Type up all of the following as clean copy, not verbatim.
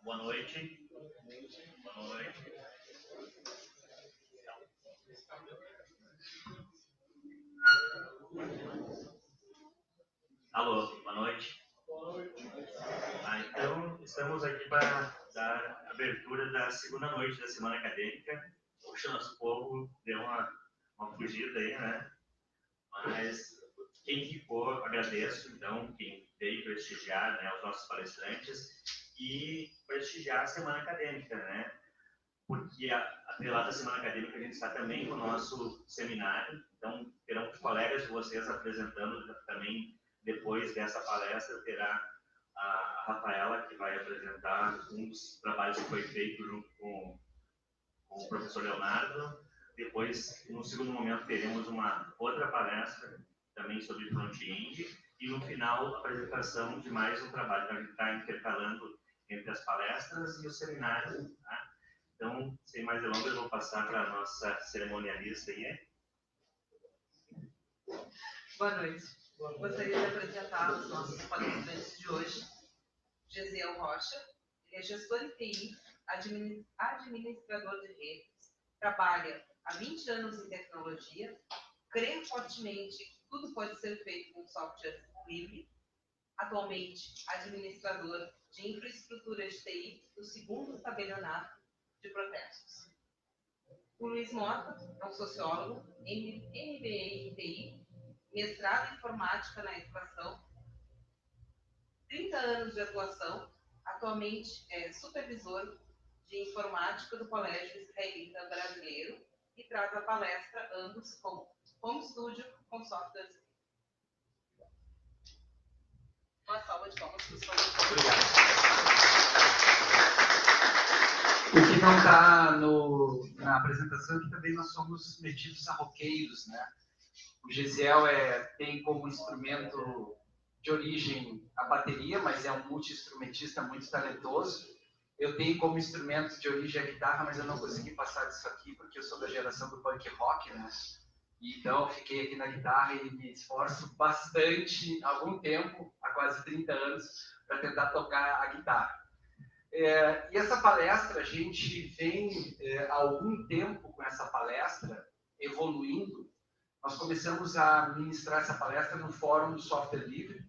Boa noite. Boa noite. Alô, boa noite. Então, estamos aqui para dar abertura da segunda noite da semana acadêmica. Poxa, nosso povo deu uma fugida aí, né? Mas quem ficou, agradeço, então, quem veio prestigiar, né, os nossos palestrantes e prestigiar a semana acadêmica, né? Porque atrelado à semana acadêmica a gente está também com o nosso seminário, então terão colegas de vocês apresentando também. Depois dessa palestra terá a Rafaela, que vai apresentar um dos trabalhos que foi feito junto com o professor Leonardo. Depois, no segundo momento, teremos uma outra palestra também sobre front-end e no final a apresentação de mais um trabalho. Então a gente está intercalando entre as palestras e o seminário, tá? Então, sem mais delongas, eu vou passar para a nossa cerimonialista aí. Boa noite. Gostaria de apresentar os nossos palestrantes de hoje. Gesiel Rocha, ele é gestor em TI, administrador de redes, trabalha há 20 anos em tecnologia, crê fortemente que tudo pode ser feito com software livre, atualmente administrador de infraestrutura de TI do 2º tabelionato de protestos. O Luiz Mota é um sociólogo, MBA em TI, mestrado em informática na educação, 30 anos de atuação, atualmente é supervisor de informática do Colégio Israelita Brasileiro e traz a palestra ambos com Home Studio com softwares. Uma salva de palmas para os palestrantes. Obrigado. O que não está na apresentação é que também nós somos metidos a roqueiros, né? O Gesiel tem como instrumento de origem a bateria, mas é um multi-instrumentista muito talentoso. Eu tenho como instrumento de origem a guitarra, mas eu não consegui passar disso aqui porque eu sou da geração do punk rock, né? Então eu fiquei aqui na guitarra e me esforço bastante, há algum tempo, há quase 30 anos, para tentar tocar a guitarra. E essa palestra, a gente vem há algum tempo com essa palestra, evoluindo. Nós começamos a ministrar essa palestra no Fórum do Software Livre.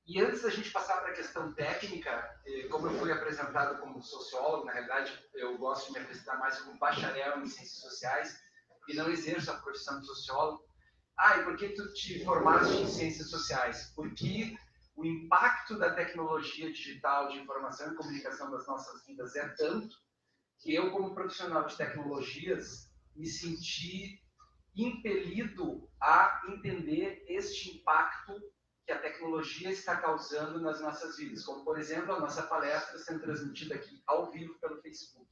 E antes da gente passar para a questão técnica, como eu fui apresentado como sociólogo, na realidade eu gosto de me apresentar mais como bacharel em ciências sociais e não exerço a profissão de sociólogo. E por que tu te formaste em ciências sociais? Porque o impacto da tecnologia digital de informação e comunicação das nossas vidas é tanto que eu, como profissional de tecnologias, me senti impelido a entender este impacto que a tecnologia está causando nas nossas vidas, como, por exemplo, a nossa palestra sendo transmitida aqui ao vivo pelo Facebook.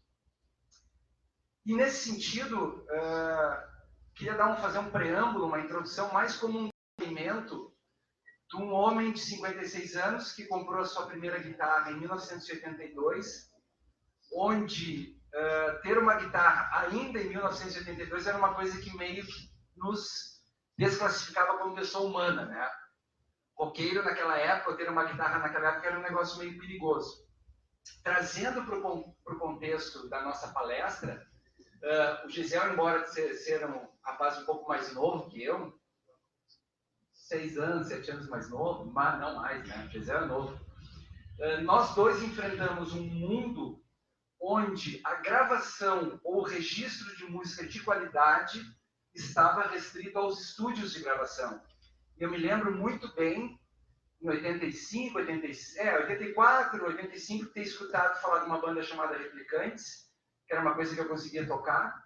E, nesse sentido, queria fazer um preâmbulo, uma introdução, mais como um depoimento de um homem de 56 anos que comprou a sua primeira guitarra em 1982, onde ter uma guitarra ainda em 1982 era uma coisa que meio que nos desclassificava como pessoa humana, né? Roqueiro naquela época, ter uma guitarra naquela época era um negócio meio perigoso. Trazendo para o contexto da nossa palestra, o Gesiel, embora ser um rapaz um pouco mais novo que eu, 6 anos, 7 anos mais novo, mas não mais, né? O Gesiel é novo. Nós dois enfrentamos um mundo onde a gravação ou registro de música de qualidade estava restrito aos estúdios de gravação. Eu me lembro muito bem, em 85, 84, 85, ter escutado falar de uma banda chamada Replicantes, que era uma coisa que eu conseguia tocar,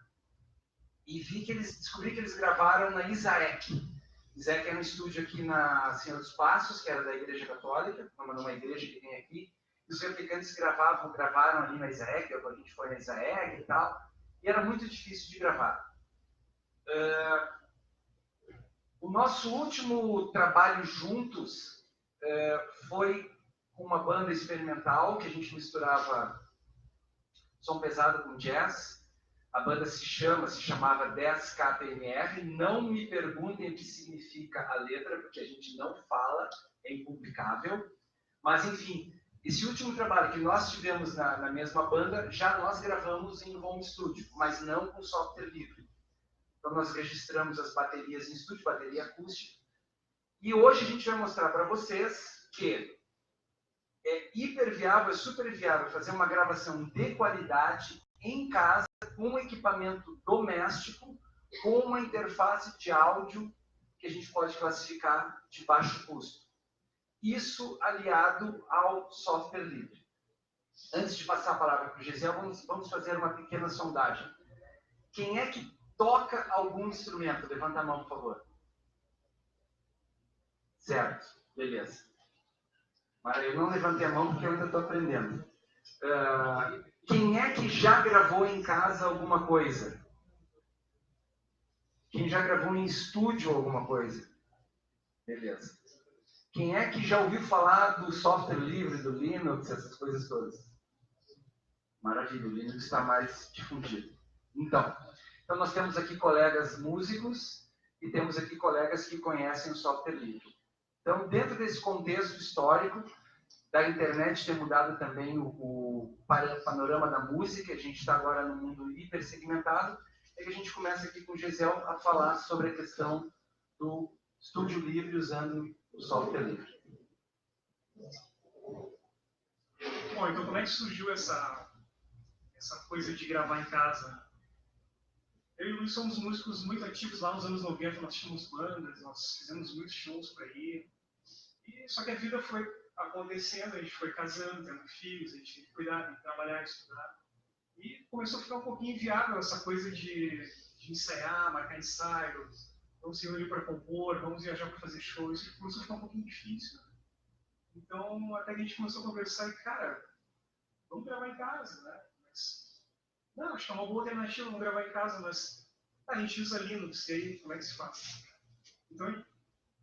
e descobri que eles gravaram na Isaek. Isaek era um estúdio aqui na Senhor dos Passos, que era da Igreja Católica, numa igreja que tem aqui. E os Replicantes gravaram ali na Isaek, a gente foi na Isaek e tal, e era muito difícil de gravar. O nosso último trabalho juntos foi com uma banda experimental, que a gente misturava som pesado com jazz. A banda se chamava 10KPMR. Não me perguntem o que significa a letra, porque a gente não fala, é impublicável. Mas, enfim, esse último trabalho que nós tivemos na mesma banda, já nós gravamos em home studio, mas não com software livre. Então, nós registramos as baterias em estúdio, bateria acústica. E hoje a gente vai mostrar para vocês que é hiper viável, é super viável fazer uma gravação de qualidade em casa, com um equipamento doméstico, com uma interface de áudio que a gente pode classificar de baixo custo. Isso aliado ao software livre. Antes de passar a palavra para o Gesiel, vamos fazer uma pequena sondagem. Quem é que toca algum instrumento? Levanta a mão, por favor. Certo, beleza. Mas eu não levantei a mão porque eu ainda estou aprendendo. Quem é que já gravou em casa alguma coisa? Quem já gravou em estúdio alguma coisa? Beleza. Quem é que já ouviu falar do software livre, do Linux, essas coisas todas? Maravilha, o Linux está mais difundido. Então nós temos aqui colegas músicos e temos aqui colegas que conhecem o software livre. Então, dentro desse contexto histórico da internet ter mudado também o panorama da música, a gente está agora no mundo hipersegmentado, é que a gente começa aqui com o Gesiel a falar sobre a questão do estúdio livre usando o software livre. Bom, então como é que surgiu essa coisa de gravar em casa? Eu e o Luiz somos músicos muito ativos. Lá nos anos 90 nós tínhamos bandas, nós fizemos muitos shows por aí. Só que a vida foi acontecendo, a gente foi casando, tendo filhos, a gente tem que cuidar, tem que trabalhar, estudar. E começou a ficar um pouquinho inviável essa coisa de ensaiar, marcar ensaio, vamos se reunir para compor, vamos viajar para fazer shows. Isso começou a ficar um pouquinho difícil. Então, até que a gente começou a conversar e, cara, vamos gravar em casa, né? Não, acho que é uma boa alternativa, vamos gravar em casa, mas a gente usa Linux, e aí como é que se faz? Então,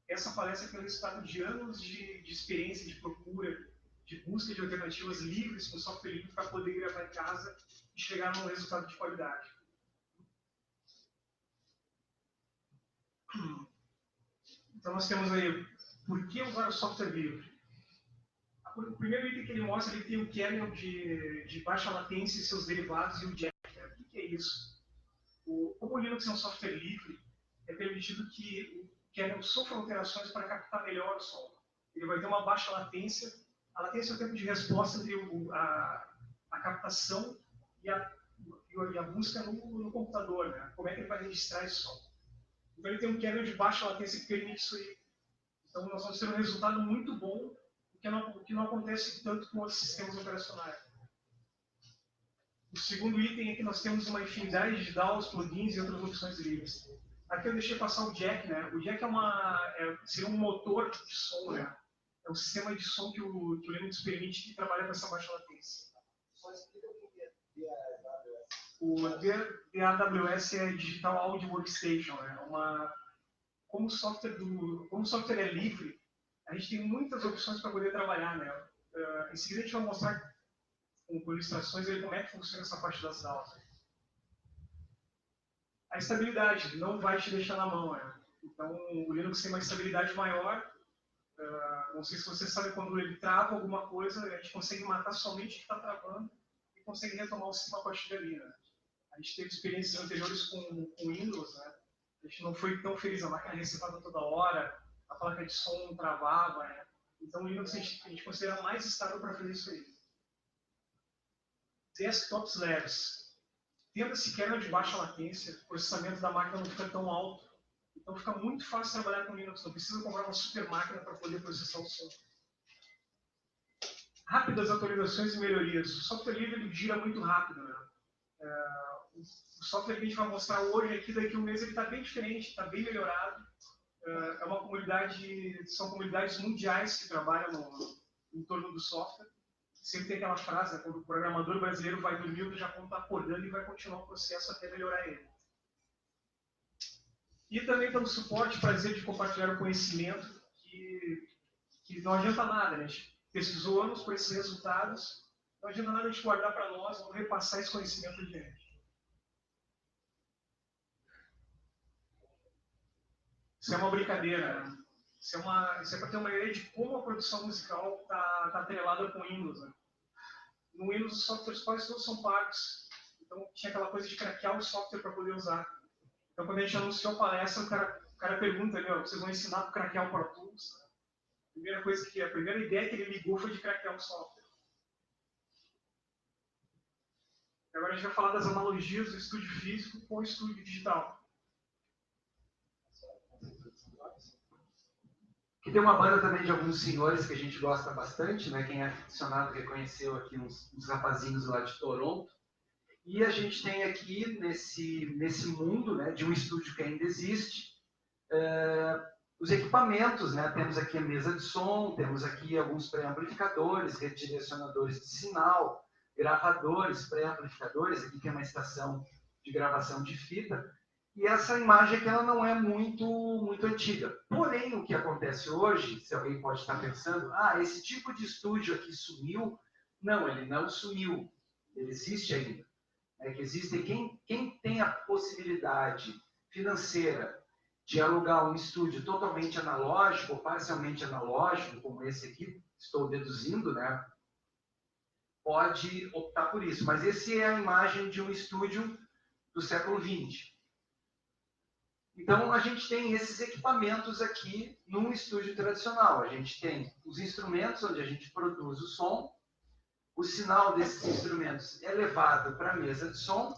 essa palestra foi o resultado de anos de experiência, de procura, de busca de alternativas livres, com software livre, para poder gravar em casa e chegar num resultado de qualidade. Então, nós temos aí, por que usar o software livre? O primeiro item que ele mostra, ele tem o kernel de baixa latência e seus derivados e o jack. O que é isso? Como o Linux é um software livre, é permitido que o kernel sofra alterações para captar melhor o som. Ele vai ter uma baixa latência. A latência é o tempo de resposta entre a captação e a busca no computador, né? Como é que ele vai registrar esse som. Então ele tem um kernel de baixa latência que permite isso aí. Então nós vamos ter um resultado muito bom, o que não acontece tanto com outros sistemas operacionais. O segundo item é que nós temos uma infinidade de DAWs, plugins e outras opções livres. Aqui eu deixei passar o jack, né? O jack seria um motor de som, né? É um sistema de som que o Linux permite que trabalha com essa baixa latência. Só explica o que é DAWS. O DAWS é Digital Audio Workstation, né? Como o software é livre, a gente tem muitas opções para poder trabalhar, né? Em seguida a gente vai mostrar com ilustrações como é que funciona essa parte das DAWs. A estabilidade não vai te deixar na mão, né? Então o Linux tem uma estabilidade maior. Não sei se você sabe, quando ele trava alguma coisa, a gente consegue matar somente o que está travando e consegue retomar o sistema a partir dali, né? A gente teve experiências anteriores com Windows, né? A gente não foi tão feliz, a máquina recebava toda hora, a placa de som travava, né? Então o Linux a gente considera mais estável para fazer isso aí. Desktops leves. Tendo esse kernel de baixa latência, o processamento da máquina não fica tão alto. Então fica muito fácil trabalhar com Linux, não precisa comprar uma super máquina para poder processar o som. Rápidas atualizações e melhorias. O software livre ele gira muito rápido, né? O software que a gente vai mostrar hoje aqui, daqui a um mês, ele está bem diferente, está bem melhorado. É uma comunidade, são comunidades mundiais que trabalham em torno do software. Sempre tem aquela frase, né, quando o programador brasileiro vai dormindo, já quando está acordando e vai continuar o processo até melhorar ele. E também pelo suporte, prazer de compartilhar o conhecimento, que não adianta nada, né? A gente pesquisou anos por esses resultados, não adianta nada a gente guardar para nós, vamos repassar esse conhecimento adiante. Isso é uma brincadeira, né? Isso é para ter uma ideia de como a produção musical está atrelada com o Windows, né? No Windows, os softwares quase todos são pagos. Então, tinha aquela coisa de craquear o software para poder usar. Então, quando a gente anunciou a palestra, o cara pergunta ali, ó, vocês vão ensinar para craquear o Pro Tools? A primeira ideia que ele ligou foi de craquear o software. Agora a gente vai falar das analogias do estúdio físico com o estúdio digital. Aqui tem uma banda também de alguns senhores que a gente gosta bastante, né? Quem é aficionado reconheceu aqui uns rapazinhos lá de Toronto. E a gente tem aqui, nesse mundo, né, de um estúdio que ainda existe, os equipamentos, né? Temos aqui a mesa de som, temos aqui alguns pré-amplificadores, redirecionadores de sinal, gravadores, pré-amplificadores, aqui que é uma estação de gravação de fita. E essa imagem aqui ela não é muito antiga. Porém, o que acontece hoje, se alguém pode estar pensando, esse tipo de estúdio aqui sumiu. Não, ele não sumiu. Ele existe ainda. É que existem quem tem a possibilidade financeira de alugar um estúdio totalmente analógico ou parcialmente analógico, como esse aqui, estou deduzindo, né? Pode optar por isso. Mas essa é a imagem de um estúdio do século XX. Então, a gente tem esses equipamentos aqui num estúdio tradicional. A gente tem os instrumentos onde a gente produz o som, o sinal desses instrumentos é levado para a mesa de som,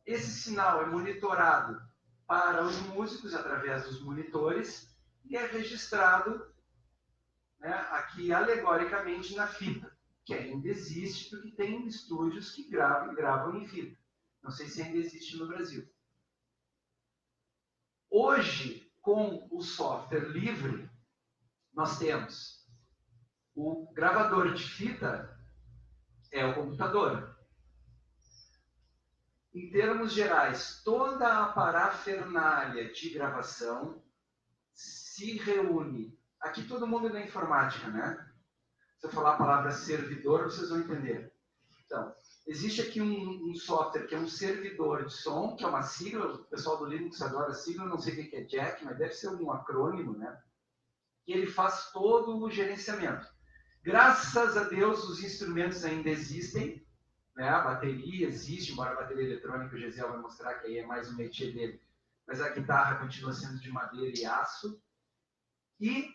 esse sinal é monitorado para os músicos através dos monitores e é registrado, né, aqui alegoricamente na fita, que ainda existe, porque tem estúdios que gravam em fita. Não sei se ainda existe no Brasil. Hoje, com o software livre, nós temos o gravador de fita, é o computador. Em termos gerais, toda a parafernália de gravação se reúne. Aqui todo mundo é da informática, né? Se eu falar a palavra servidor, vocês vão entender. Então, existe aqui um software que é um servidor de som, que é uma sigla, o pessoal do Linux adora a sigla, não sei o que é Jack, mas deve ser um acrônimo, né? E ele faz todo o gerenciamento. Graças a Deus, os instrumentos ainda existem, né? A bateria existe, embora a bateria eletrônica, o Gesiel vai mostrar que aí é mais um métier dele, mas a guitarra continua sendo de madeira e aço. E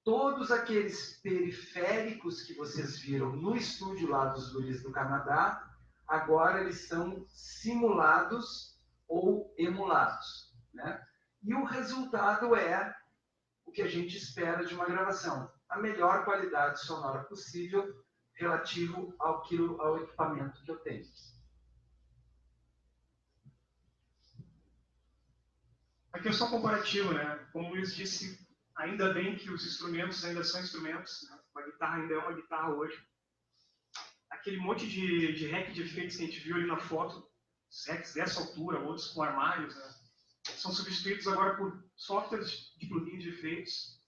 todos aqueles periféricos que vocês viram no estúdio lá dos guris do Canadá, agora eles são simulados ou emulados, né? E o resultado é o que a gente espera de uma gravação. A melhor qualidade sonora possível relativo ao equipamento que eu tenho. A questão comparativa, né? Como o Luiz disse, ainda bem que os instrumentos ainda são instrumentos, né? A guitarra ainda é uma guitarra hoje. Aquele monte de rack de efeitos que a gente viu ali na foto, os racks dessa altura, outros com armários, né? São substituídos agora por softwares de plugins de efeitos.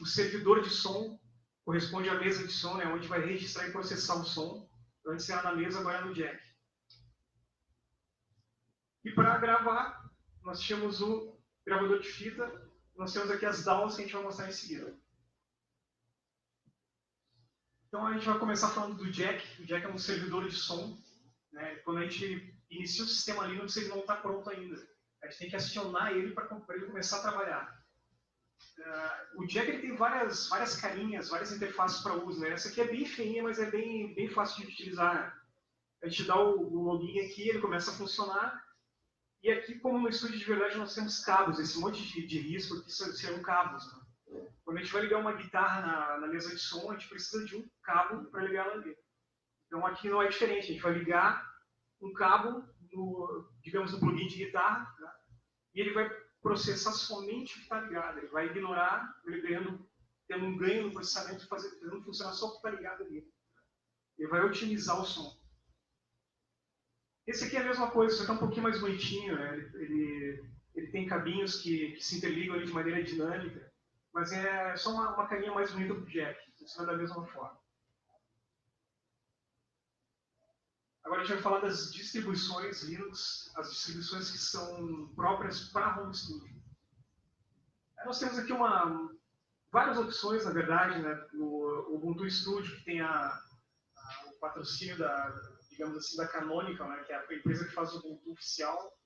O servidor de som corresponde à mesa de som, né? Onde vai registrar e processar o som. Antes era na mesa, agora é no jack. E para gravar, nós tínhamos o gravador de fita. Nós temos aqui as DAWs que a gente vai mostrar em seguida. Então a gente vai começar falando do jack. O jack é um servidor de som, né? Quando a gente inicia o sistema Linux, ele não está pronto ainda. A gente tem que acionar ele para ele começar a trabalhar. O jack ele tem várias carinhas, várias interfaces para uso, né? Essa aqui é bem feinha, mas é bem fácil de utilizar. A gente dá o login aqui, ele começa a funcionar. E aqui, como no estúdio de verdade, nós temos cabos, esse monte de risco aqui serão cabos, né? Quando a gente vai ligar uma guitarra na mesa de som, a gente precisa de um cabo para ligar ela ali. Então aqui não é diferente, a gente vai ligar um cabo, digamos, no plugin de guitarra, né? E ele vai processar somente o que está ligado. Ele vai ignorar, ele tendo um ganho no processamento, fazendo funcionar só o que está ligado ali. Ele vai otimizar o som. Esse aqui é a mesma coisa, só que é um pouquinho mais bonitinho, né? Ele tem cabinhos que se interligam ali de maneira dinâmica, mas é só uma carinha mais bonita do jack. Funciona da mesma forma. Agora a gente vai falar das distribuições Linux, as distribuições que são próprias para Home Studio. Nós temos aqui várias opções, na verdade, né? O Ubuntu Studio, que tem o patrocínio digamos assim, da Canonical, né? Que é a empresa que faz o Ubuntu oficial.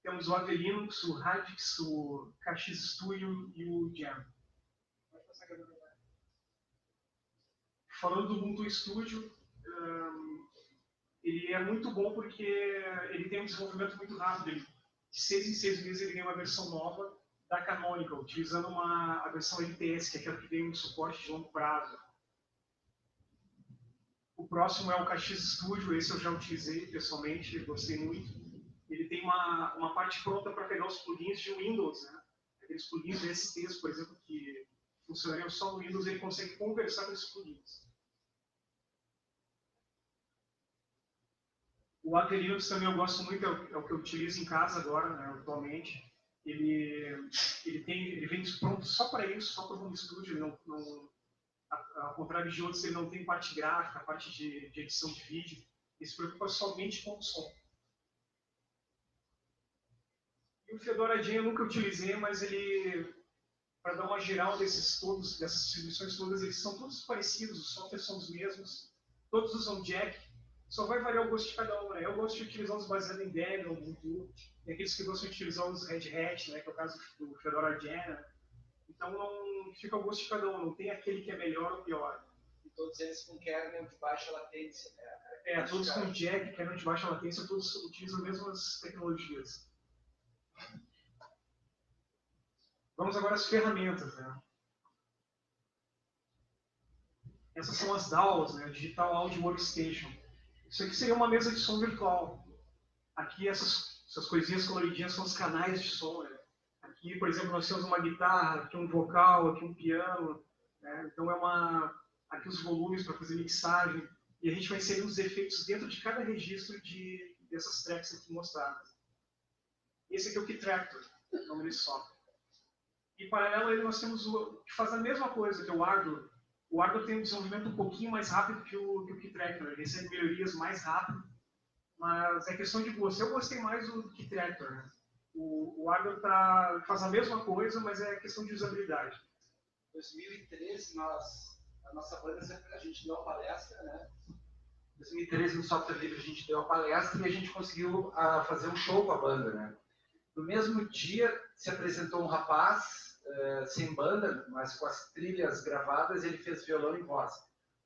Temos o Ave Linux, o Radix, o KX Studio e o Jam. Falando do Ubuntu Studio, ele é muito bom porque ele tem um desenvolvimento muito rápido. De 6 em 6 meses ele ganha uma versão nova da Canonical, utilizando a versão LTS, que é aquela que tem um suporte de longo prazo. O próximo é o KX Studio, esse eu já utilizei pessoalmente, gostei muito. Ele tem uma parte pronta para pegar os plugins de Windows, né? Aqueles plugins de STs, por exemplo, que funcionariam só no Windows, ele consegue conversar com esses plugins. O Ave Linux também eu gosto muito, é o que eu utilizo em casa agora, né, atualmente. Ele vem pronto só para isso, só para o Home Studio. Ao contrário de outros, ele não tem parte gráfica, parte de edição de vídeo. Ele se preocupa somente com o som. E o Fedora Jam eu nunca utilizei, mas ele, para dar uma geral dessas distribuições todas, eles são todos parecidos, os softwares são os mesmos, todos usam Jack, só vai variar o gosto de cada um, né? Eu gosto de utilizar os baseados em Debian, Ubuntu, e aqueles que gostam de utilizar os Red Hat, né? Que é o caso do Fedora Jam, né? Então não fica o gosto de cada um, não tem aquele que é melhor ou pior. E todos eles com kernel de baixa latência, né? Todos com Jack, kernel de baixa latência, todos utilizam as mesmas tecnologias. Vamos agora às ferramentas, né? Essas são as DAWs, né? Digital Audio Workstation. Isso aqui seria uma mesa de som virtual. Aqui essas coisinhas coloridinhas são os canais de som, né? Aqui, por exemplo, nós temos uma guitarra, aqui um vocal, aqui um piano, né? Então aqui os volumes para fazer mixagem, e a gente vai inserir os efeitos dentro de cada registro dessas tracks aqui mostradas. Esse aqui é o Key Tractor, o nome desse software. E paralelo a ele nós temos o que faz a mesma coisa, que é o Ardour. O Ardour tem um desenvolvimento um pouquinho mais rápido que o Key Tractor, ele recebe melhorias mais rápido, mas é questão de gosto. Eu gostei mais do Key Tractor, né? O Ardour faz a mesma coisa, mas é questão de usabilidade. Em 2013, a nossa banda, a gente deu uma palestra, né? Em 2013, no Software Livre, a gente deu uma palestra e a gente conseguiu fazer um show com a banda, né? No mesmo dia, se apresentou um rapaz, sem banda, mas com as trilhas gravadas, ele fez violão e voz.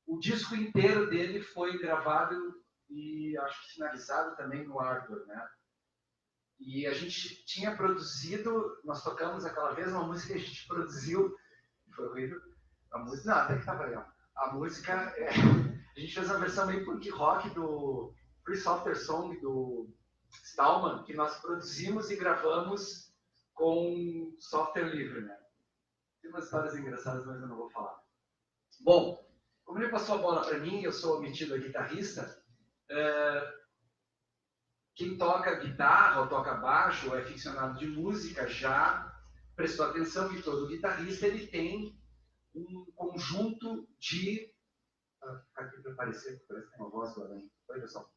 O disco inteiro dele foi gravado e, acho que, finalizado também no Ardour, né? E a gente tinha produzido, nós tocamos aquela vez uma música que a gente produziu, foi horrível, a música, não, até que estava legal. A música, a gente fez uma versão meio punk rock do Free Software Song do Stallman, que nós produzimos e gravamos com software livre, né? Tem umas histórias engraçadas, mas eu não vou falar. Bom, como ele passou a bola para mim, eu sou metido a guitarrista, quem toca guitarra ou toca baixo ou é aficionado de música já prestou atenção que todo guitarrista ele tem um conjunto de... aqui para aparecer, parece que tem uma voz do Aranha. Oi, pessoal.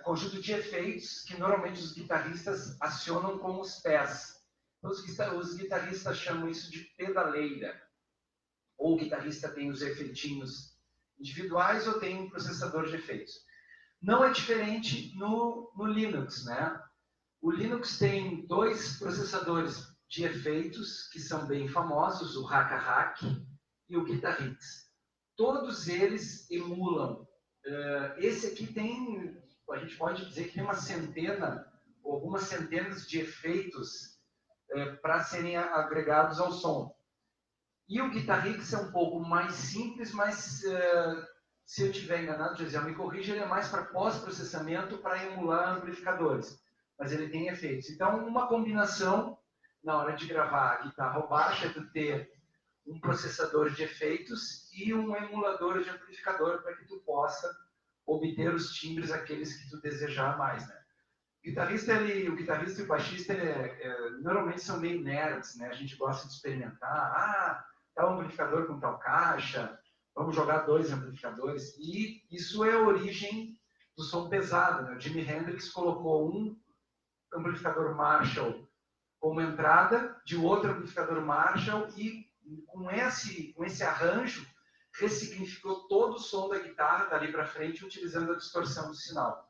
Conjunto de efeitos que normalmente os guitarristas acionam com os pés. Os guitarristas chamam isso de pedaleira. Ou o guitarrista tem os efeitinhos individuais ou tem um processador de efeitos. Não é diferente no Linux, né? O Linux tem 2 processadores de efeitos que são bem famosos, o Haka-Hack e o Guitarix. Todos eles emulam. Esse aqui tem, a gente pode dizer que tem uma centena ou algumas centenas de efeitos para serem agregados ao som. E o Guitarix é um pouco mais simples, mas se eu estiver enganado, Gisele, me corrija, ele é mais para pós-processamento, para emular amplificadores. Mas ele tem efeitos. Então, uma combinação, na hora de gravar a guitarra ou baixo, é tu ter um processador de efeitos e um emulador de amplificador para que tu possa obter os timbres aqueles que tu desejar mais, né? O guitarrista e o baixista normalmente são meio nerds, né? A gente gosta de experimentar, tal amplificador com tal caixa, vamos jogar 2 amplificadores, e isso é a origem do som pesado, né? O Jimi Hendrix colocou um amplificador Marshall como entrada, de outro amplificador Marshall, e com esse arranjo, ressignificou todo o som da guitarra dali para frente, utilizando a distorção do sinal.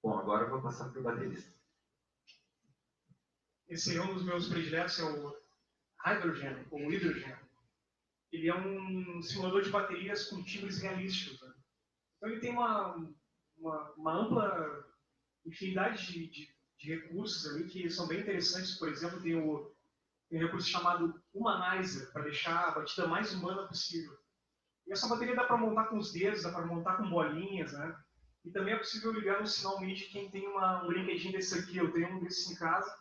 Bom, agora eu vou passar para o baterista. Esse é um dos meus prediletos, é o Hydrogen, ou Hydrogen. Ele é um simulador de baterias com timbres realísticos. Né? Então ele tem uma ampla infinidade de recursos ali que são bem interessantes. Por exemplo, tem um recurso chamado Humanizer, para deixar a batida mais humana possível. E essa bateria dá para montar com os dedos, dá para montar com bolinhas, né? E também é possível ligar no sinal MIDI. Quem tem um brinquedinho desse aqui, eu tenho um desses em casa,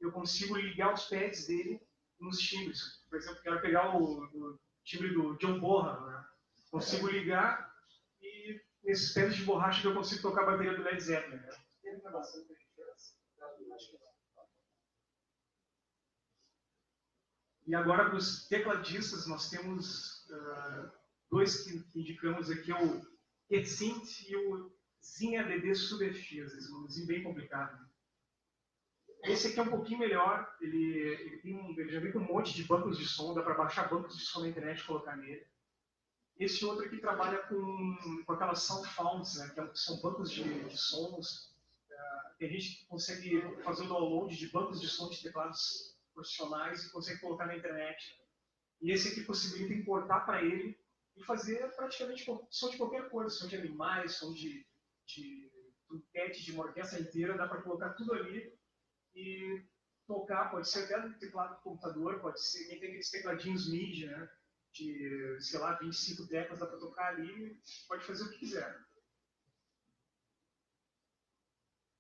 eu consigo ligar os pads dele nos timbres. Por exemplo, quero pegar o timbre do John Bonham, né? Consigo ligar e nesses pads de borracha eu consigo tocar a bateria do Led Zeppelin. Né? Tem informação que a gente fez? E agora, para os tecladistas, nós temos dois que indicamos aqui, o Etsynth e o Zin ADD Subfuse, esse nomezinho bem complicado. Esse aqui é um pouquinho melhor, ele já vem com um monte de bancos de som, dá para baixar bancos de som na internet e colocar nele. Esse outro aqui trabalha com aquelas sound founds, né, que são bancos de sons. Tem gente que consegue fazer o download de bancos de som de teclados profissionais e consegue colocar na internet. E esse aqui possibilita importar para ele e fazer praticamente som de qualquer coisa, som de animais, som de trompete, de uma orquestra inteira, dá para colocar tudo ali e tocar, pode ser até no teclado do computador, pode ser, quem tem aqueles tecladinhos MIDI, né, de, sei lá, 25 teclas, dá para tocar ali, pode fazer o que quiser.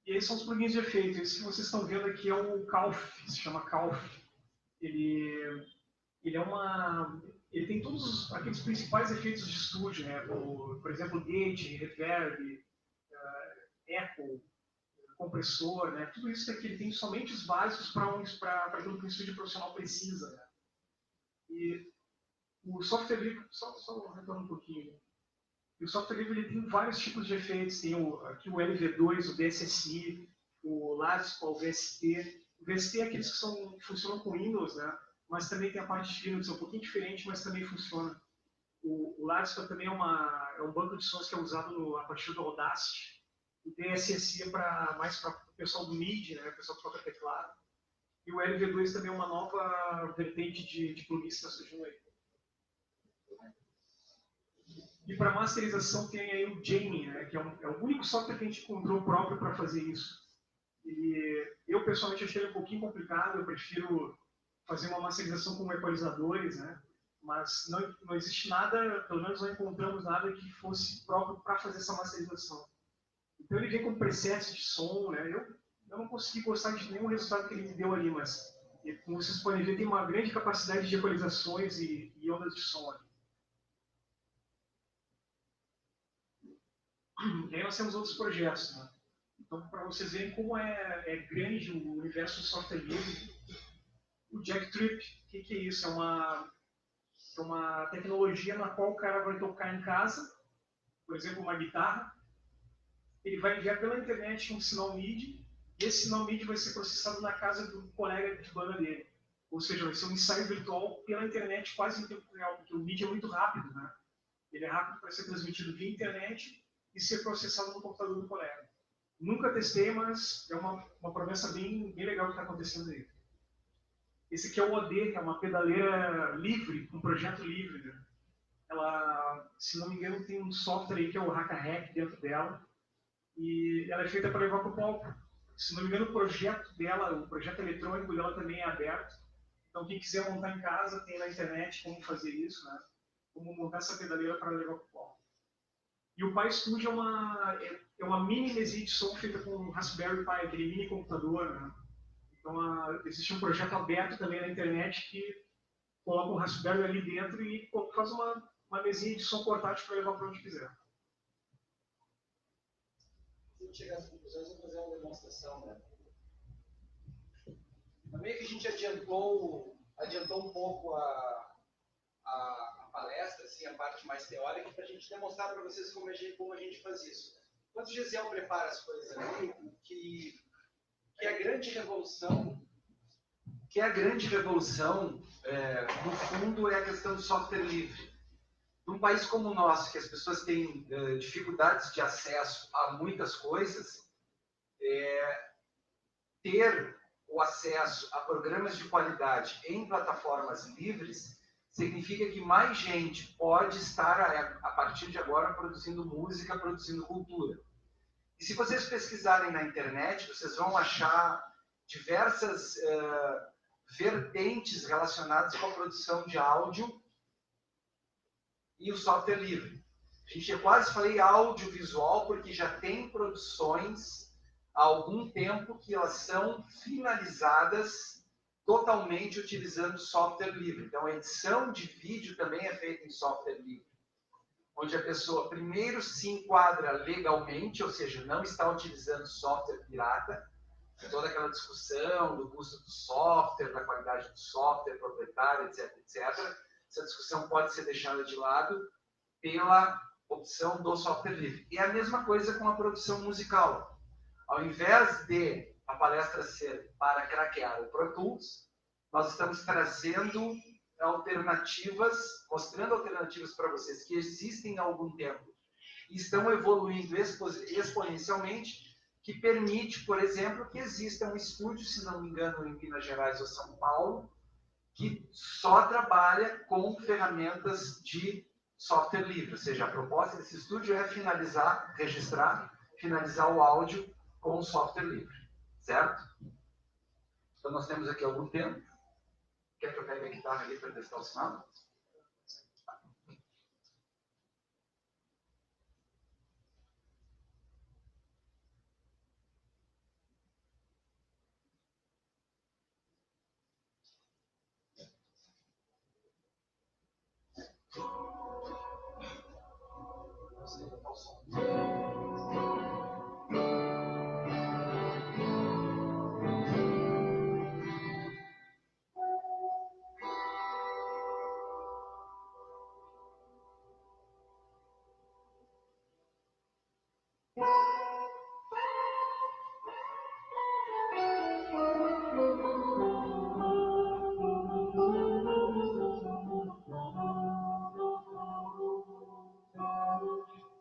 E esses são os plugins de efeito. Esse que vocês estão vendo aqui é o Calf, se chama Calf. Ele tem todos aqueles principais efeitos de estúdio, né? Por exemplo, gate, reverb, echo, compressor, né? Tudo isso aqui ele tem somente os básicos para aquilo que o estúdio profissional precisa. Né? E o software livre, só retorno um pouquinho. E o software livre ele tem vários tipos de efeitos. Tem aqui o LV2, o DSSI, o LASPA, o VST. O VST é aqueles que funcionam com Windows, né? Mas também tem a parte de Linux, é um pouquinho diferente, mas também funciona. O LASPA também é um banco de sons que é usado a partir do Audacity. O DSSI é mais para o pessoal do MIDI, né? O pessoal que toca teclado. E o LV2 também é uma nova vertente de plugins que está surgindo aí. E para masterização tem aí o Jamie, né? Que é o único software que a gente encontrou próprio para fazer isso. E eu pessoalmente achei ele um pouquinho complicado, eu prefiro fazer uma masterização com equalizadores, né? Mas não existe nada, pelo menos não encontramos nada que fosse próprio para fazer essa masterização. Então ele vem com presets de som, né? Eu não consegui gostar de nenhum resultado que ele me deu ali, mas como vocês podem ver, tem uma grande capacidade de equalizações e ondas de som ali. E aí nós temos outros projetos, né? Então, para vocês verem como é grande o universo do software livre, o Jack Trip, o que é isso? É uma tecnologia na qual o cara vai tocar em casa, por exemplo, uma guitarra, ele vai enviar pela internet um sinal MIDI, e esse sinal MIDI vai ser processado na casa do colega de banda dele. Ou seja, vai ser um ensaio virtual pela internet quase em tempo real, porque o MIDI é muito rápido, né? Ele é rápido para ser transmitido via internet e ser processado no computador do colega. Nunca testei, mas é uma promessa bem legal que está acontecendo aí. Esse aqui é o OD, que é uma pedaleira livre, um projeto livre. Né? Ela, se não me engano, tem um software aí que é o Haka-Hack dentro dela. E ela é feita para levar para o palco. Se não me engano, o projeto dela, o projeto eletrônico dela também é aberto. Então, quem quiser montar em casa, tem na internet como fazer isso, né? Como montar essa pedaleira para levar para o palco. E o Pi Studio é uma mini mesinha de som feita com um Raspberry Pi, aquele mini computador. Né? Então, existe um projeto aberto também na internet que coloca um Raspberry ali dentro e faz uma mesinha de som portátil para levar para onde quiser. Se a gente chegar às conclusões, eu vou fazer uma demonstração. Né? Também que a gente adiantou um pouco a palestra, assim, a parte mais teórica, para a gente demonstrar para vocês como a gente faz isso. Enquanto o Gesiel prepara as coisas ali, Que é a grande revolução. Que a grande revolução, no fundo, é a questão do software livre. Num país como o nosso, que as pessoas têm dificuldades de acesso a muitas coisas, ter o acesso a programas de qualidade em plataformas livres significa que mais gente pode estar, a partir de agora, produzindo música, produzindo cultura. E se vocês pesquisarem na internet, vocês vão achar diversas vertentes relacionadas com a produção de áudio e o software livre. Eu quase falei audiovisual, porque já tem produções há algum tempo que elas são finalizadas totalmente utilizando software livre. Então, a edição de vídeo também é feita em software livre, onde a pessoa primeiro se enquadra legalmente, ou seja, não está utilizando software pirata, toda aquela discussão do custo do software, da qualidade do software, proprietário, etc, etc. Essa discussão pode ser deixada de lado pela opção do software livre. E a mesma coisa com a produção musical. Ao invés de a palestra ser para craquear o Pro Tools, nós estamos trazendo alternativas, mostrando alternativas para vocês que existem há algum tempo e estão evoluindo exponencialmente, que permite, por exemplo, que exista um estúdio, se não me engano, em Minas Gerais ou São Paulo, que só trabalha com ferramentas de software livre. Ou seja, a proposta desse estúdio é finalizar o áudio com software livre. Certo? Então, nós temos aqui algum tempo. Quer que eu pegue a guitarra ali para testar o sinal?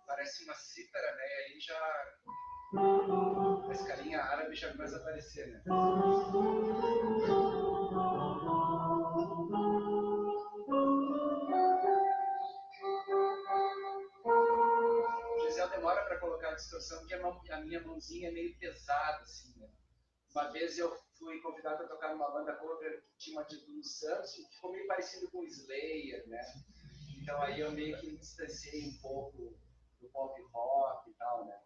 Parece uma cítara, né? Aí já a escalinha árabe já começa a aparecer, né? O Gisele demora para colocar a distorção, porque a minha mãozinha é meio pesada, assim, né? Uma vez eu fui convidado a tocar numa banda cover que tinha uma de Lulu Santos e ficou meio parecido com o Slayer, né? Então aí eu meio que me distanciei um pouco do pop rock e tal, né?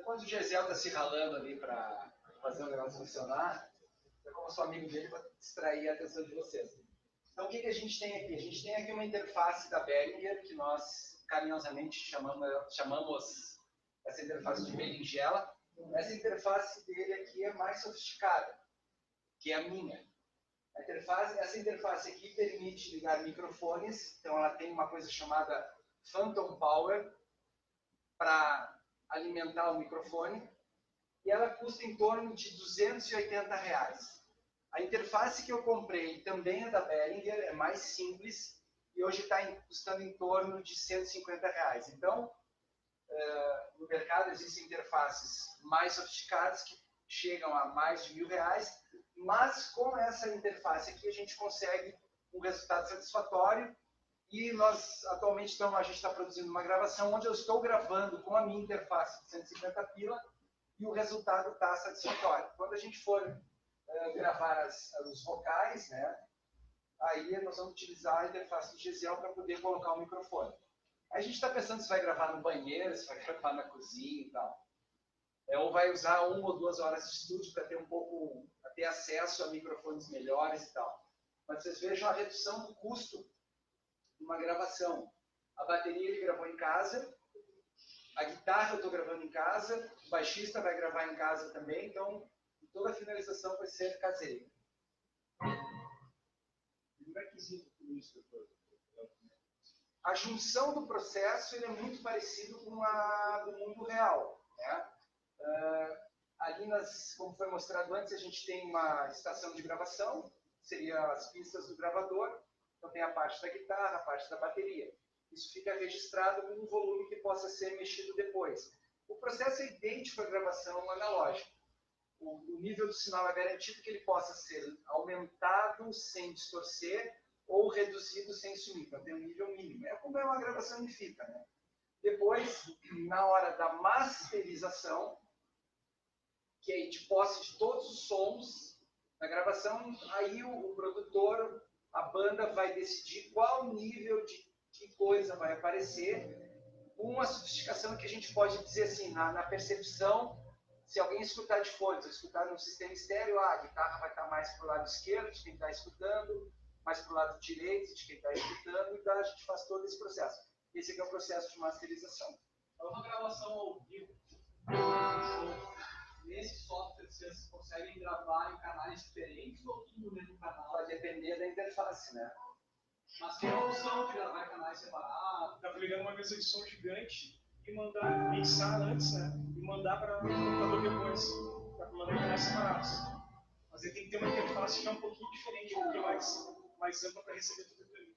Quando o Gesiel está se ralando ali para fazer o negócio funcionar, eu, como sou amigo dele, vou distrair a atenção de vocês. Então, o que a gente tem aqui? A gente tem aqui uma interface da Behringer, que nós carinhosamente chamamos essa interface de berinjela. Essa interface dele aqui é mais sofisticada, que é a minha. Essa interface aqui permite ligar microfones, então ela tem uma coisa chamada Phantom Power para alimentar o microfone, e ela custa em torno de R$280. A interface que eu comprei também é da Behringer, é mais simples, e hoje está custando em torno de R$150. Então, no mercado existem interfaces mais sofisticadas que chegam a mais de R$1.000, mas com essa interface aqui a gente consegue um resultado satisfatório. E nós, atualmente, a gente está produzindo uma gravação onde eu estou gravando com a minha interface de 150 pila e o resultado está satisfatório. Quando a gente for gravar os vocais, né, aí nós vamos utilizar a interface do Gesiel para poder colocar o microfone. Aí a gente está pensando se vai gravar no banheiro, se vai gravar na cozinha e tal. Ou vai usar 1 ou 2 horas de estúdio para ter acesso a microfones melhores e tal. Mas vocês vejam a redução do custo de uma gravação. A bateria ele gravou em casa, a guitarra eu estou gravando em casa, o baixista vai gravar em casa também, então toda a finalização vai ser caseira. A junção do processo ele é muito parecido com a do mundo real, né? Ali, como foi mostrado antes, a gente tem uma estação de gravação, seria as pistas do gravador, então tem a parte da guitarra, a parte da bateria. Isso fica registrado com um volume que possa ser mexido depois. O processo é idêntico à gravação analógica. O nível do sinal é garantido que ele possa ser aumentado sem distorcer ou reduzido sem sumir. Então tem um nível mínimo. É como é uma gravação em fita, né? Depois, na hora da masterização, que é de posse de todos os sons da gravação, aí o produtor, a banda vai decidir qual nível de coisa vai aparecer, com uma sofisticação que a gente pode dizer assim, na percepção, se alguém escutar de fone, se escutar no sistema estéreo, a guitarra vai estar mais para o lado esquerdo de quem está escutando, mais para o lado direito de quem está escutando, então a gente faz todo esse processo. Esse aqui é o processo de masterização. É uma gravação ao vivo. Nesse software vocês conseguem gravar em canais diferentes ou tudo no mesmo canal? Vai depender da interface, né? Mas tem a opção de gravar em canais separados. Dá para ligar numa mesa de som gigante e mandar mixar antes, né? E mandar para o computador depois, para mandar em canais separados. Mas ele tem que ter uma interface que é um pouquinho diferente, um pouquinho mais ampla para receber tudo aquilo ali.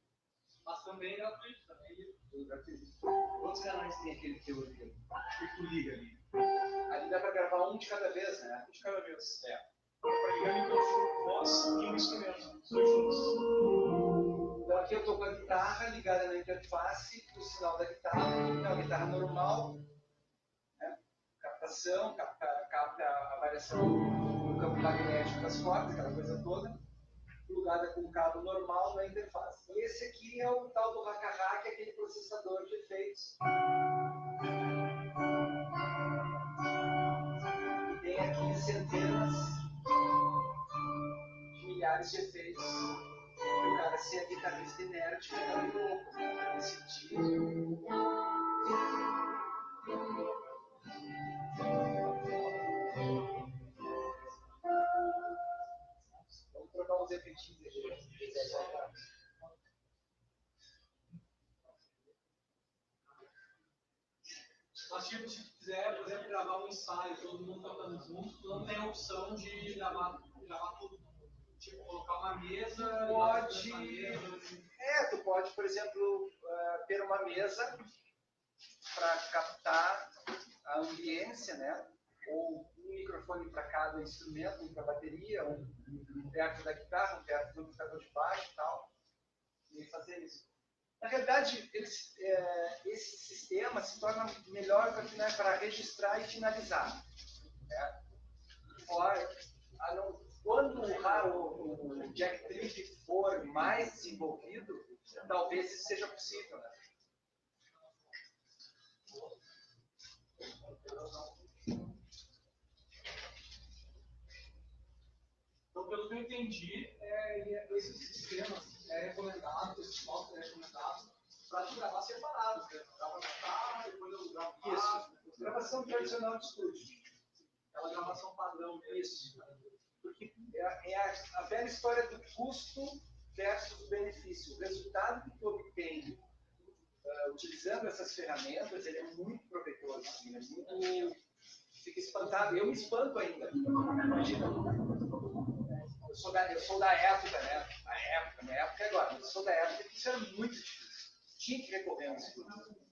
Mas também é gratuito, também. Tudo gratuito. Quantos canais tem aquele teu ali? Que tu liga ali? Ali dá para gravar um de cada vez, né? Um de cada vez. É. Para ligar microfone, voz e um instrumento. Os dois juntos. Então aqui eu estou com a guitarra ligada na interface, o sinal da guitarra, é uma guitarra normal, né? Captação, capta a variação do campo magnético das cordas, aquela coisa toda, plugada com um cabo normal na interface. E esse aqui é o tal do Haka-Haka, aquele processador de efeitos. E tem aqui centenas de milhares de efeitos. O cara ser guitarrista inerte, ficando louco, né? Decidir. Vamos trocar uns efeitinhos aqui. Mas tipo, se tu quiser, por exemplo, gravar um ensaio, todo mundo tocando junto, tu não tem a opção de gravar tudo. Tipo, colocar uma mesa... Tu pode, por exemplo, ter uma mesa para captar a ambiência, né? Ou um microfone para cada instrumento, um para bateria, um perto da guitarra, um perto do amplificador de baixo e tal. E fazer isso. Na realidade, esse sistema se torna melhor para registrar e finalizar. Né? Quando o Jack Trip for mais desenvolvido, talvez isso seja possível. Né? Então, pelo que eu entendi, esse sistema é recomendado, esse software é recomendado para te gravar separado. Né? Grava na guitarra, depois eu gravo Isso. Gravação tradicional de estúdio. Aquela gravação padrão mesmo. Isso. Porque é a velha história do custo versus o benefício. O resultado que tu obtém utilizando essas ferramentas, ele é muito proveitoso. Assim, fica espantado. Eu me espanto ainda. Imagina. Eu sou da época, né? Minha época é agora. Eu sou da época que isso era muito difícil. Tinha que recorrer a um estudo.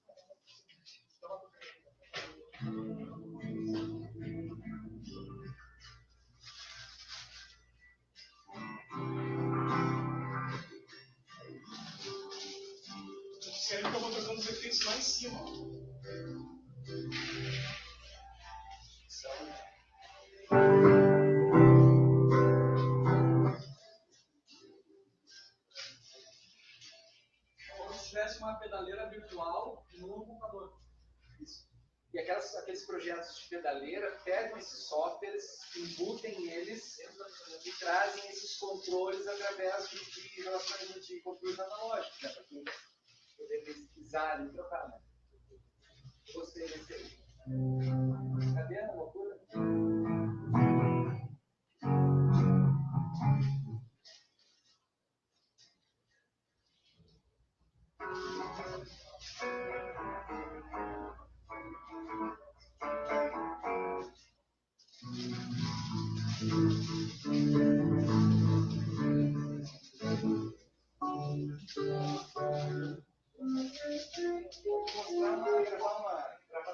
Observe que eu vou fazendo os efeitos lá em cima. Como se tivesse uma pedaleira virtual no computador. E aqueles projetos de pedaleira pegam esses softwares, embutem eles e trazem esses controles através de relacionamento de controles analógicos, né? Para quem poder pesquisar e trocar, né? Gostei desse aí. Cadê a loucura?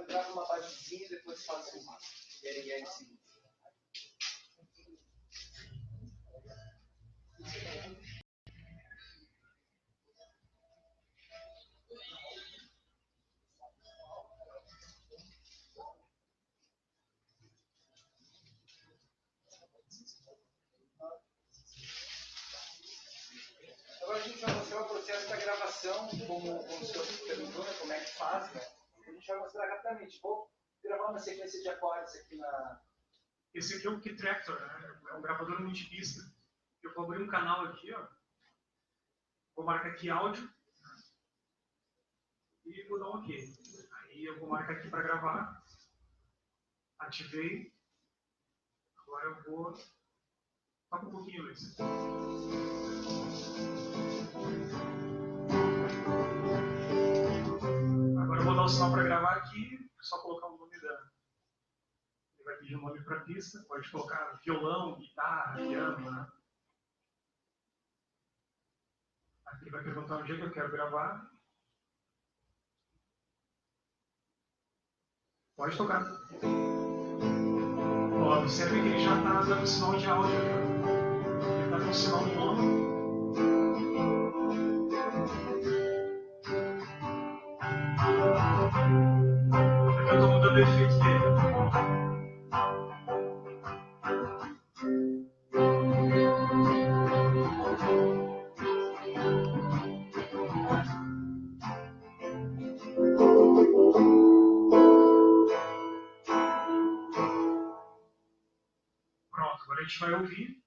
Gravar uma basezinha e depois faço uma. E aí é assim. Agora a gente vai mostrar o processo da gravação, como o senhor perguntou, né, como é que faz, né? A gente vai mostrar rapidamente. Vou gravar uma sequência de acordes aqui na... Esse aqui é o Key Tractor, né? É um gravador multipista. Eu vou abrir um canal aqui, ó. Vou marcar aqui áudio. E vou dar um OK. Aí eu vou marcar aqui para gravar. Ativei. Agora eu vou... Toca um pouquinho, Luiz. Agora eu vou dar o sinal para gravar aqui. Só colocar o nome da... Ele vai pedir um nome para a pista. Pode colocar violão, guitarra, piano, né? Aqui ele vai perguntar onde é que eu quero gravar. Pode tocar. Ó, observe que ele já está dando sinal de áudio. Ele está com sinal mono. Eu estou mudando o efeito dele. Pronto, agora a gente vai ouvir.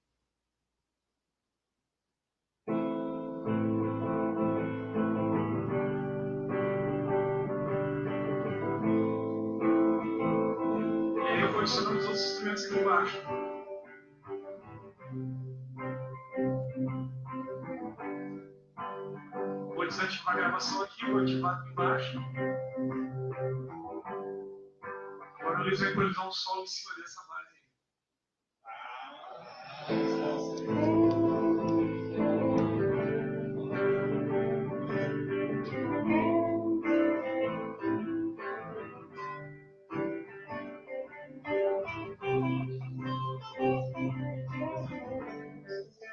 E aí eu vou adicionando os outros instrumentos aqui embaixo. Vou desativar a gravação aqui, vou ativar aqui embaixo. Agora o Luiz vai improvisar um solo em cima dessa base aí.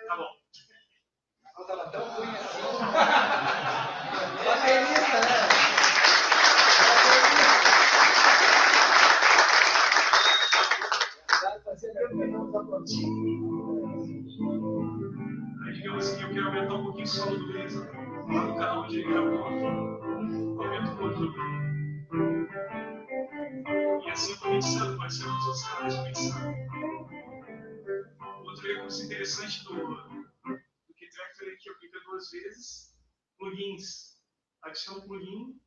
Tá bom. Eu estava tão ruim assim. Baterista, né? Aí digamos assim, eu quero aumentar um pouquinho o solo do Luiz. Lá no canal onde ele gravou. Aumenta um pouquinho. E assim eu vou mixando, pode ser nos outros canais de mixando. Outro recurso interessante do Key Tractor é que eu clico duas vezes. Plugins. Adiciono um plugin.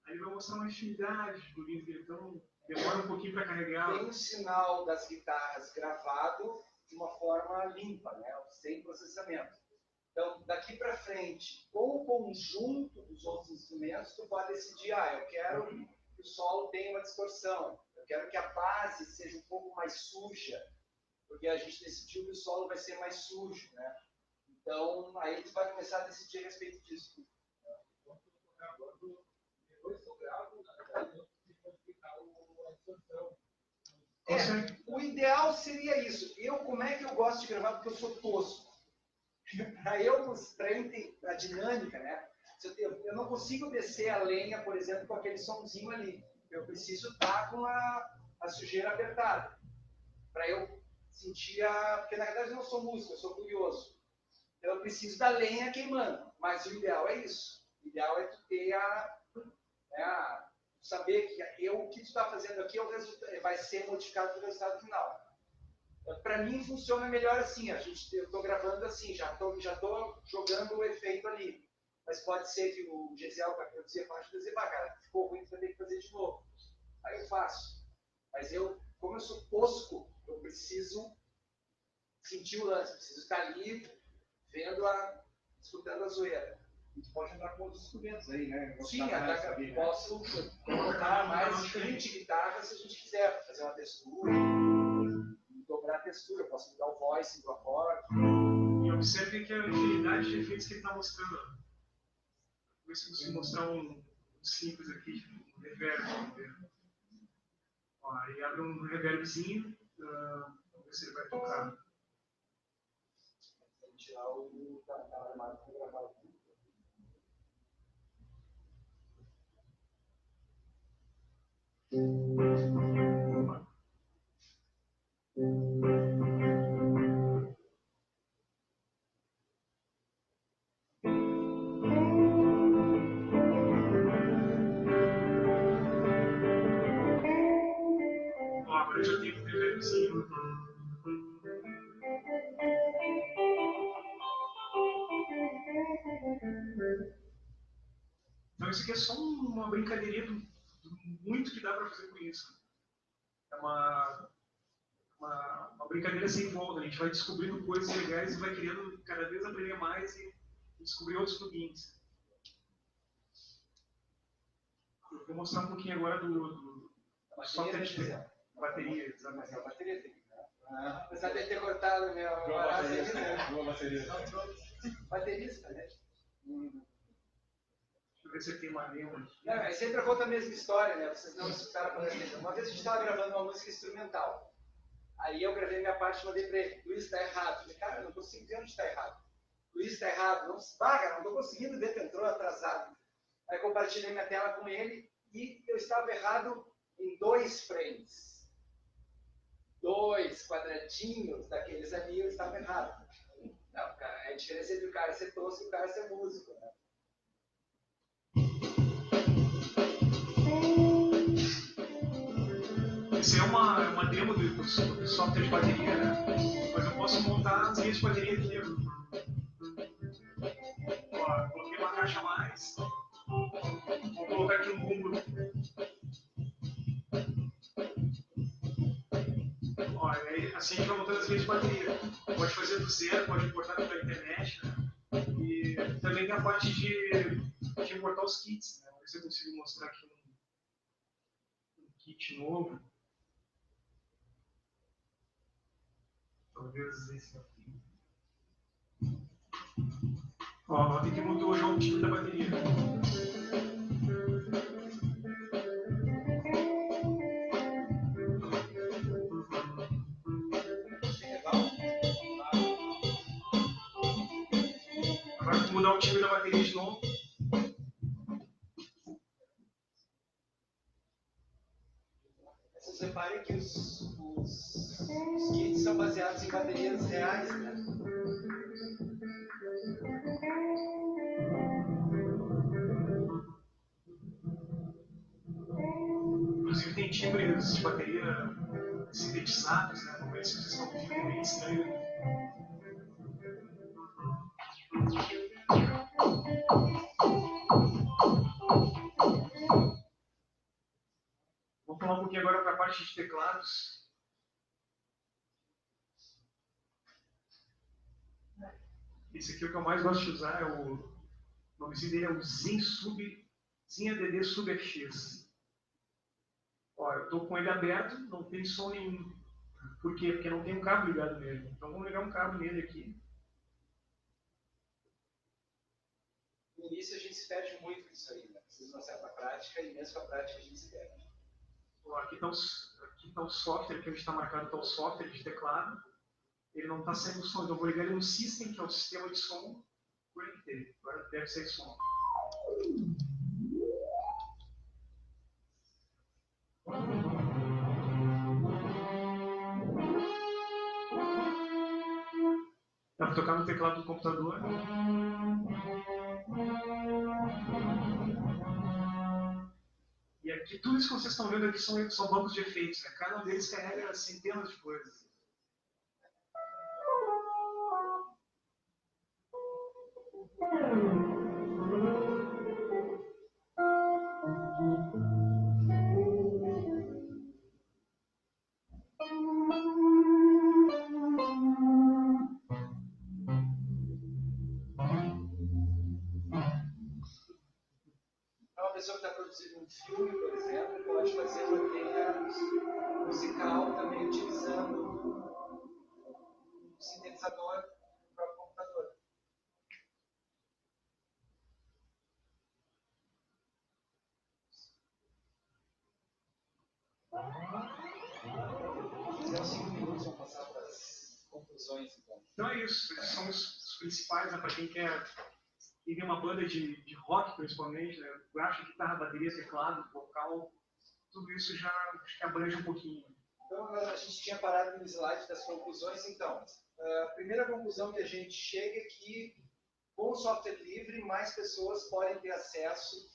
Aí ele vai mostrar uma infinidade de plugins dele. Então demora um pouquinho para carregar. Tem um sinal das guitarras gravado de uma forma limpa, né? Sem processamento. Então, daqui para frente, com o conjunto dos outros instrumentos, tu pode decidir, eu quero que o solo tenha uma distorção, eu quero que a base seja um pouco mais suja, porque a gente decidiu que o solo vai ser mais sujo, né? Então, aí tu vai começar a decidir a respeito disso. Depois que eu gravo, na verdade, eu preciso modificar a distorção. O ideal seria isso. Como é que eu gosto de gravar? Porque eu sou tosco. Para a dinâmica, né? Eu não consigo descer a lenha, por exemplo, com aquele somzinho ali. Eu preciso estar com a sujeira apertada. Para eu sentir porque na verdade eu não sou músico, eu sou curioso. Então eu preciso da lenha queimando. Mas o ideal é isso. O ideal é tu ter saber que o que tu está fazendo aqui vai ser modificado para o resultado final. Para mim funciona melhor assim. Eu estou gravando assim, já estou jogando o efeito ali. Mas pode ser que o Gesiel vai produzir a parte do dizer, cara, ficou ruim, tu vai ter que fazer de novo. Aí eu faço. Mas como eu sou tosco, eu preciso sentir o lance, preciso estar ali, escutando a zoeira. Tu pode entrar com outros instrumentos aí, né? Sim, posso colocar mais 20 guitarras se a gente quiser, fazer uma textura, dobrar a textura, eu posso mudar o voice do acorde. E observe que a infinidade de efeitos que ele está mostrando. Vou ver se eu consigo mostrar um simples aqui, um reverb. Ó, aí abre um reverbzinho, vamos ver se ele vai tocar. Vou tirar o da armário para gravar aqui. Agora eu já tenho um reverbzinho. Então isso aqui é só uma brincadeirinha do muito que dá para fazer com isso. É uma brincadeira sem volta. A gente vai descobrindo coisas legais e vai querendo cada vez aprender mais e descobrir outros plugins. Eu vou mostrar um pouquinho agora do software de bateria. Mas a bateria tem que apesar de ter cortado a minha baterista, né? Deixa eu ver se ele tem uma lema aqui. Não, é sempre conta a mesma história, né? Vocês não escutaram a palestra. Uma vez a gente estava gravando uma música instrumental. Aí eu gravei minha parte e mandei para ele. Luiz, está errado. Eu falei, cara, eu não consigo ver onde está errado. Luiz, está errado. Não se paga, não estou conseguindo ver, tu entrou atrasado. Aí compartilhei minha tela com ele e eu estava errado em 2 frames. 2 quadradinhos daqueles ali, eu estava errado. Não, cara, é a diferença entre o cara ser tosco e o cara ser músico, né? Isso é uma demo do software de bateria, né? Depois eu posso montar as linhas de bateria aqui. Ó, coloquei uma caixa a mais. Vou colocar aqui um bumbo. Ó, assim a gente vai montando as linhas de bateria. Pode fazer do zero, pode importar pela internet, né? E também tem a parte de importar os kits, né? Vamos ver se eu consigo mostrar aqui um kit novo. Talvez esse aqui. Ó, nota que mudou já o tipo da bateria. Agora vou mudar o time da bateria de novo. Vocês reparem que os kits são baseados em baterias reais, né? Inclusive tem timbres de bateria sintetizados, né? Vamos ver se vocês estão ouvindo bem estranho. Vamos falar um pouquinho agora para a parte de teclados. Esse aqui é o que eu mais gosto de usar, o nomezinho dele é o ZinADD Sub FX. Ó, eu estou com ele aberto, não tem som nenhum. Por quê? Porque não tem um cabo ligado nele. Então vamos ligar um cabo nele aqui. No início a gente se perde muito com isso aí, né? Precisa de uma certa prática e mesmo com a prática a gente se perde. Ó, aqui está o software, aqui onde está marcado está o software de teclado. Ele não está saindo som, então eu vou ligar ele no System, que é o sistema de som, conectei. Agora deve sair som. Dá para tocar no teclado do computador. E aqui, tudo isso que vocês estão vendo aqui são bancos de efeitos, né? Cada um deles carrega centenas de coisas. Uma pessoa que está produzindo um filme, por exemplo, pode fazer uma trilha musical também utilizando um sintetizador do próprio computador. Então, 5 minutos, vamos passar para as conclusões. Então é isso. Esses são os principais, né, para quem quer tem uma banda de rock, principalmente, né? Baixo, guitarra, bateria, teclado, vocal, tudo isso já acho que abrange um pouquinho. Então, a gente tinha parado no slide das conclusões. Então, a primeira conclusão que a gente chega é que, com o software livre, mais pessoas podem ter acesso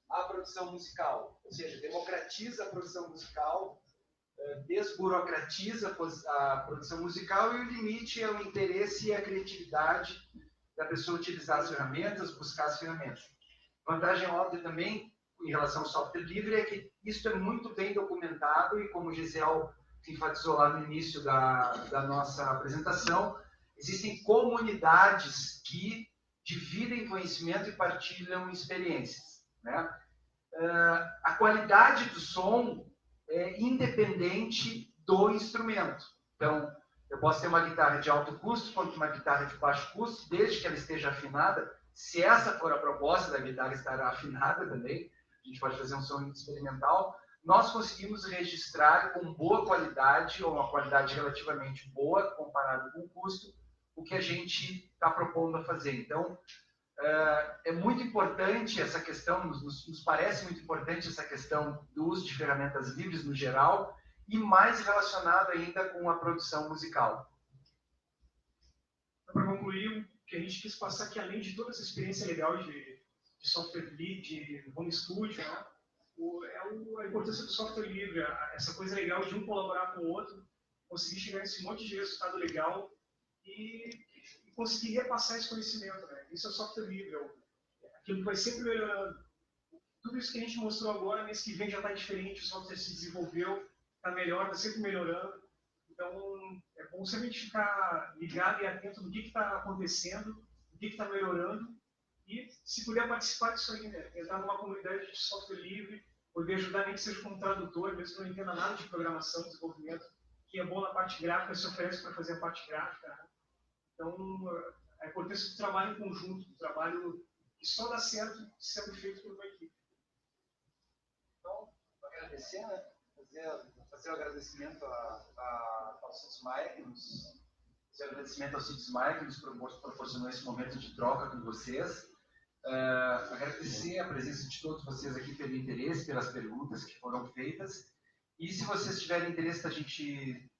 à produção musical. Ou seja, democratiza a produção musical, desburocratiza a produção musical, e o limite é o interesse e a criatividade da pessoa utilizar as ferramentas, buscar as ferramentas. Vantagem óbvia também, em relação ao software livre, é que isso é muito bem documentado e, como o Gisel enfatizou lá no início da nossa apresentação, existem comunidades que dividem conhecimento e partilham experiências, né? A qualidade do som é independente do instrumento. Então, eu posso ter uma guitarra de alto custo quanto uma guitarra de baixo custo, desde que ela esteja afinada. Se essa for a proposta da guitarra estar afinada também, a gente pode fazer um som experimental, nós conseguimos registrar com boa qualidade, ou uma qualidade relativamente boa, comparado com o custo, o que a gente está propondo a fazer. Então, é muito importante essa questão, nos parece muito importante essa questão do uso de ferramentas livres no geral, e mais relacionado ainda com a produção musical. Para concluir, o que a gente quis passar que, além de toda essa experiência legal de software livre, de home studio, né, a importância do software livre, essa coisa legal de um colaborar com o outro, conseguir chegar nesse monte de resultado legal e conseguir repassar esse conhecimento. Né? Isso é software livre, aquilo que vai sempre melhorando. Tudo isso que a gente mostrou agora, mês que vem já está diferente, o software se desenvolveu, está melhor, está sempre melhorando. Então, é bom sempre ficar ligado e atento no que está acontecendo, no que está melhorando, e se puder participar disso aí, né? Entrar numa comunidade de software livre, poder ajudar nem que seja como tradutor, mesmo que não entenda nada de programação, desenvolvimento, que é bom na parte gráfica, se oferece para fazer a parte gráfica. Né? Então, a importância do trabalho em conjunto, do trabalho que só dá certo sendo feito por uma equipe. Então, agradecer, né? Fazer o agradecimento ao Sidesmaier, que nos proporcionou esse momento de troca com vocês. Agradecer a presença de todos vocês aqui pelo interesse, pelas perguntas que foram feitas. E se vocês tiverem interesse da gente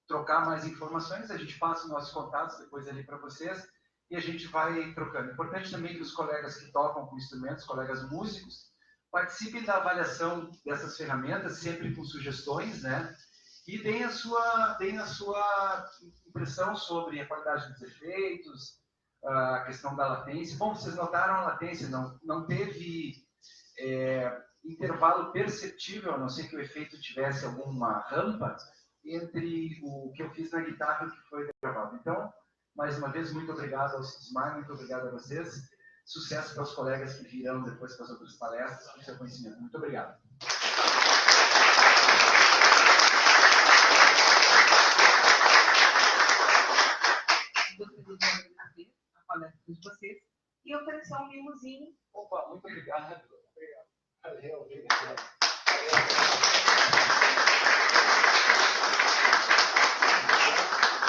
trocar mais informações, a gente passa os nossos contatos depois ali para vocês e a gente vai trocando. É importante também que os colegas que tocam com instrumentos, colegas músicos, participem da avaliação dessas ferramentas, sempre com sugestões, né? E deem a sua impressão sobre a qualidade dos efeitos, a questão da latência. Bom, vocês notaram a latência, não teve intervalo perceptível, a não ser que o efeito tivesse alguma rampa, entre o que eu fiz na guitarra e o que foi gravado. Então, mais uma vez, muito obrigado ao Sidesmaier, muito obrigado a vocês. Sucesso para os colegas que virão depois para as outras palestras, com seu conhecimento. Muito obrigado. Gostaria de agradecer a palestra de vocês e oferecer um mimosinho. Opa, muito obrigado. Valeu, obrigado.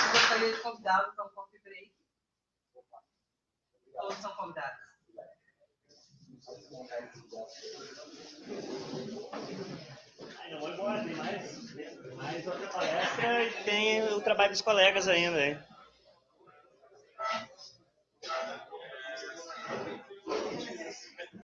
Eu gostaria de convidá-los ao coffee break. Todos são convidados. Não vou embora, tem mais outra palestra e tem o trabalho dos colegas ainda, hein?